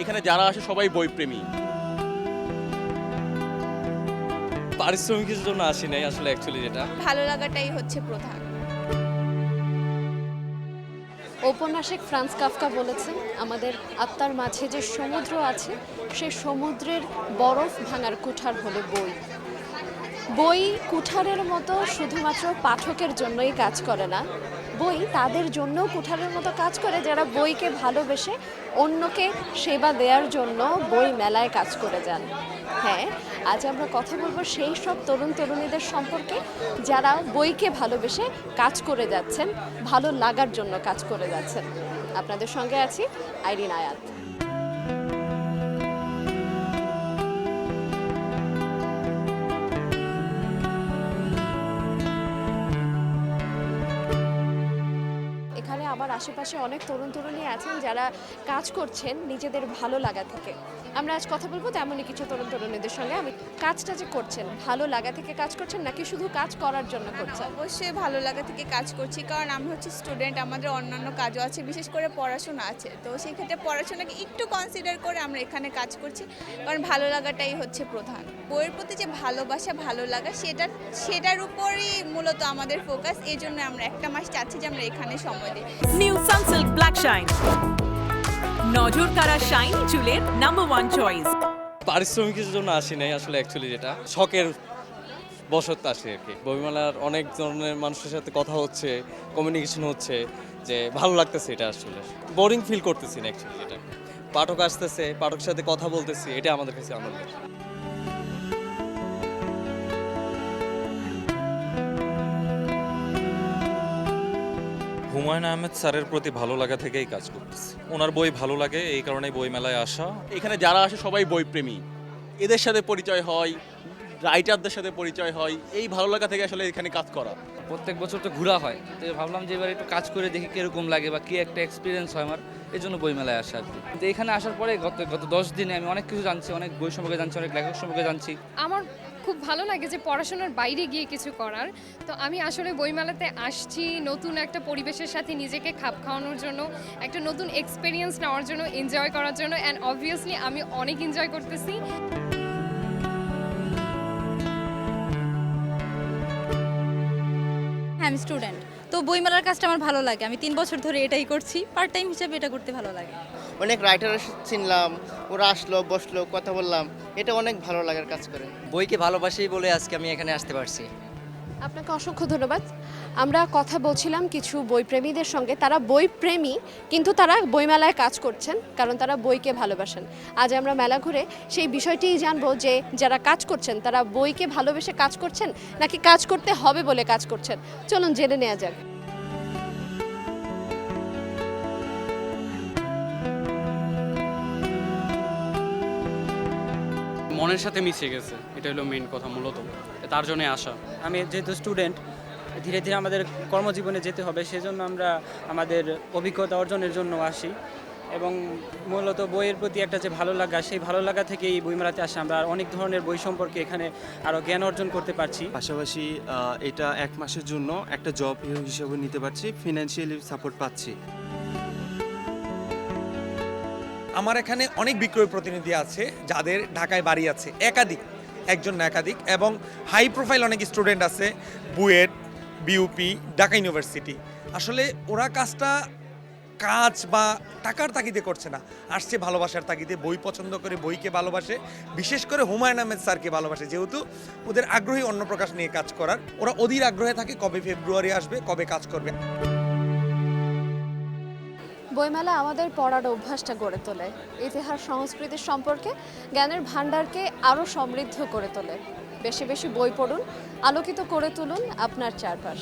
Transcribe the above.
এখানে যারা আসে সবাই বইপ্রেমী। পারিশ্রমিকের জন্য আসি নাই আসলে, অ্যাকচুয়ালি যেটা ভালো লাগাটাই হচ্ছে প্রধান। ঔপন্যাসিক ফ্রান্স কাফকা বলেছেন, আমাদের আত্মার মাঝে যে সমুদ্র আছে সে সমুদ্রের বরফ ভাঙার কুঠার হলো বই। বই কুঠারের মতো শুধুমাত্র পাঠকের জন্যই কাজ করে না, বই তাদের জন্যও কুঠারের মতো কাজ করে যারা বইকে ভালোবেসে অন্যকে সেবা দেওয়ার জন্য বই মেলায় কাজ করে যান। হ্যাঁ, আজ আমরা কথা বলবো সেই সব তরুণ তরুণীদের সম্পর্কে যারা বইকে ভালোবেসে কাজ করে যাচ্ছেন, ভালো লাগার জন্য কাজ করে যাচ্ছেন। আপনাদের সঙ্গে আছি আইরিন আয়াত। এখানে আমার আশেপাশে অনেক তরুণ তরুণী আছেন যারা কাজ করছেন নিজেদের ভালো লাগা থেকে। আমরা আজ কথা বলবো তেমনই কিছু তরুণ তরুণীদের সঙ্গে। আমি কাজটা যে করছেন ভালো লাগা থেকে কাজ করছেন নাকি শুধু কাজ করার জন্য করছেন? অবশ্যই ভালো লাগা থেকে কাজ করছি, কারণ আমি হচ্ছে স্টুডেন্ট, আমাদের অন্যান্য কাজও আছে, বিশেষ করে পড়াশোনা আছে। তো সেই ক্ষেত্রে পড়াশোনাকে একটু কনসিডার করে আমরা এখানে কাজ করছি, কারণ ভালো লাগাটাই হচ্ছে প্রধান। বইয়ের প্রতি যে ভালোবাসা, ভালো লাগা, সেটার উপরই মূলত আমাদের ফোকাস। এই জন্য আমরা একটা মাস চাচ্ছি যে আমরা এখানে সময় দিই। নিউ সানসিল্ক ব্ল্যাক শাইন, নজর কাড়া শাইনি চুলের নাম্বার 1 চয়েস। পারিশ্রমিকের জন্য আসি নাই আসলে, অ্যাকচুয়ালি যেটা শখের বশত আসি আর কি। বইমেলার অনেক ধরনের মানুষের সাথে কথা হচ্ছে, কমিউনিকেশন হচ্ছে, যে ভালো লাগতেছে। এটা আসলে বোরিং ফিল করতেছি না অ্যাকচুয়ালি যেটা। পাঠক আসতেছে, পাঠকের সাথে কথা বলতেছি, এটা আমাদের কাছে আনন্দ। হুমায়ুন আহমেদ স্যারের প্রতি ভালো লাগা থেকেই কাজ করতেছি। ওনার বই ভালো লাগে, এই কারণেই বই মেলায় আসা। এখানে যারা আসে সবাই বইপ্রেমী, এদের সাথে পরিচয় হয়, রাইটারদের সাথে পরিচয় হয়, এই ভালো লাগা থেকে আসলে এখানে কাজ করা। প্রত্যেক বছর তো ঘোরা হয়, তো ভাবলাম যে এবার একটু কাজ করে দেখি কীরকম লাগে বা কী একটা এক্সপিরিয়েন্স হয় আমার, এই জন্য বইমেলায় আসা আর কি। তো এখানে আসার পরে গত 10 দিনে আমি অনেক কিছু জানছি, অনেক বই সম্পর্কে জানছি, অনেক লেখক সম্পর্কে জানছি। আমার খুব ভালো লাগে যে পড়াশোনার বাইরে গিয়ে কিছু করার। তো আমি আসলে বইমেলাতে আসছি নতুন একটা পরিবেশের সাথে নিজেকে খাপ খাওয়ানোর জন্য, একটা নতুন এক্সপিরিয়েন্স নেওয়ার জন্য, এনজয় করার জন্য। অ্যান্ড অবভিয়াসলি আমি অনেক এনজয় করতেছি। হ্যাঁ, আমি স্টুডেন্ট, তো বইমেলার কাজটা আমার ভালো লাগে। আমি 3 বছর ধরে এটাই করছি, পার্ট টাইম হিসেবে এটা করতে ভালো লাগে। অনেক রাইটার চিনলাম, ওরা আসলো, বসলো, কথা বললাম, এটা অনেক ভালো লাগার কাজ করে। বইকে ভালোবাসি বলে আজকে আমি এখানে আসতে পারছি। আপনাকে অসংখ্য ধন্যবাদ। আমরা কথা বলছিলাম কিছু বইপ্রেমীদের সঙ্গে, তারা বইপ্রেমী কিন্তু তারা বইমেলায় কাজ করছেন কারণ তারা বইকে ভালোবাসেন। আজ আমরা মেলা ঘুরে সেই বিষয়টিই জানবো যে যারা কাজ করছেন তারা বইকে ভালোবেসে কাজ করছেন নাকি কাজ করতে হবে বলে কাজ করছেন। চলুন জেনে নেওয়া যাক। মনের সাথে মিশে গেছে, এটা হলো মেইন কথা, মূলত তার জন্য আসা। আমি যেহেতু স্টুডেন্ট, ধীরে ধীরে আমাদের কর্মজীবনে যেতে হবে, সেজন্য আমরা আমাদের অভিজ্ঞতা অর্জনের জন্য আসি এবং মূলত বইয়ের প্রতি একটা যে ভালো লাগা, সেই ভালো লাগা থেকেই বইমেলাতে আসে। আমরা অনেক ধরনের বই সম্পর্কে এখানে আরও জ্ঞান অর্জন করতে পারছি। পাশাপাশি এটা 1 মাসের জন্য একটা জব হিসেবে নিতে পারছি, ফিনান্সিয়ালি সাপোর্ট পাচ্ছি। আমার এখানে অনেক বিক্রয় প্রতিনিধি আছে যাদের ঢাকায় বাড়ি আছে, একজন না একাধিক, এবং হাই প্রোফাইল অনেক স্টুডেন্ট আছে, বুয়েট, বিউপি, ঢাকা ইউনিভার্সিটি। আসলে ওরা কাজ বা টাকার তাগিদে করছে না, আসছে ভালোবাসার তাগিদে। বই পছন্দ করে, বইকে ভালোবাসে, বিশেষ করে হুমায়ুন আহমেদ স্যারকে ভালোবাসে। যেহেতু ওদের আগ্রহী অন্য প্রকাশ নিয়ে কাজ করার, ওরা অধীর আগ্রহে থাকে কবে ফেব্রুয়ারি আসবে, কবে কাজ করবে। বইমেলা আমাদের পড়ার অভ্যাসটা গড়ে তোলে, ইতিহাস সংস্কৃতির সম্পর্কে জ্ঞানের ভাণ্ডারকে আরও সমৃদ্ধ করে তোলে। বেশি বেশি বই পড়ুন, আলোকিত করে তুলুন আপনার চারপাশ।